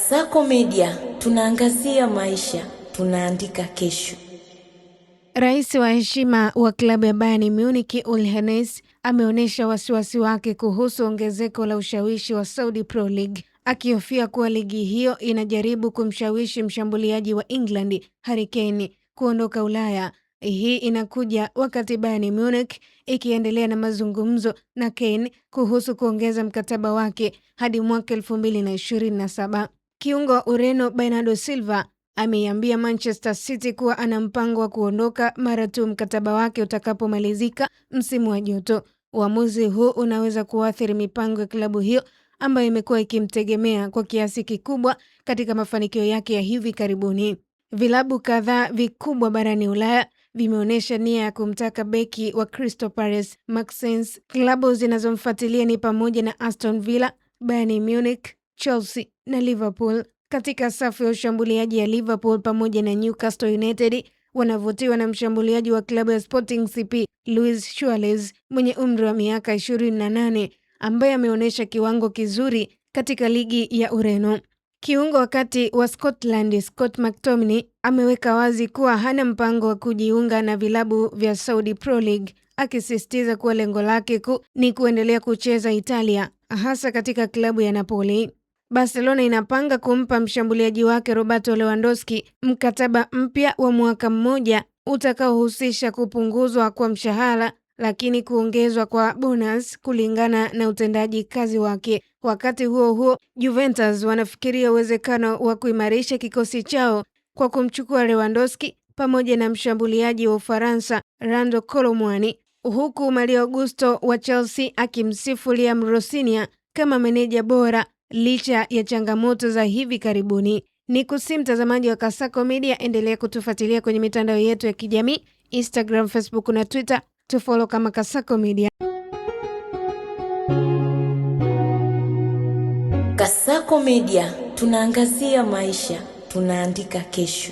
Kasako Media, tunaangazia maisha, tunaandika kesho. Rais wa heshima wa klabu ya Bayern Munich Uli Hoeneß ameonyesha wasiwasi wake kuhusu ongezeko la ushawishi wa Saudi Pro League, akihofia kuwa ligi hiyo inajaribu kumshawishi mshambuliaji wa England Harry Kane kuondoka Ulaya. Hii inakuja wakati Bayern Munich ikiendelea na mazungumzo na Kane kuhusu kuongeza mkataba wake hadi mwaka 2027. Kiungo wa Ureno Bernardo Silva ameiambia Manchester City kuwa ana mpango wa kuondoka mara tu mkataba wake utakapomalizika msimu wa joto. Uamuzi huu unaweza kuathiri mipango ya klabu hiyo ambayo imekuwa ikimtegemea kwa kiasi kikubwa katika mafanikio yake ya hivi karibuni. Vilabu kadhaa vikubwa barani Ulaya vimeonyesha nia ya kumtaka beki wa Crystal Palace Maxence. Klabu zinazomfuatilia ni pamoja na Aston Villa, Bayern Munich, Chelsea na Liverpool. Katika safu ya ushambuliaji ya Liverpool pamoja na Newcastle United wanavutiwa na mshambuliaji wa klabu ya Sporting CP Luis Suarez mwenye umri wa miaka 28 ambaye ameonyesha kiwango kizuri katika ligi ya Ureno. Kiungo wakati wa Scotland Scott McTominay ameweka wazi kuwa hana mpango wa kujiunga na vilabu vya Saudi Pro League, akisisitiza kuwa lengo lake kuu ni kuendelea kucheza Italia, hasa katika klabu ya Napoli. Barcelona inapanga kumpa mshambuliaji wake Roberto Lewandowski mkataba mpya wa mwaka mmoja utakaohusisha kupunguzwa kwa mshahara lakini kuongezwa kwa bonus kulingana na utendaji kazi wake. Wakati huo huo, Juventus wanafikiria uwezekano wa kuimarisha kikosi chao kwa kumchukua Lewandowski pamoja na mshambuliaji wa Ufaransa Rando Colomwani, huku Mario Augusto wa Chelsea akimsifu Liam Rosinia kama meneja bora licha ya changamoto za hivi karibuni. Ni kusi mtazamaji wa Kasako Media, endelea kutufuatilia kwenye mitandao yetu ya kijamii Instagram, Facebook na Twitter. Tufollow kama Kasako Media. Kasako Media, tunaangazia maisha, tunaandika kesho.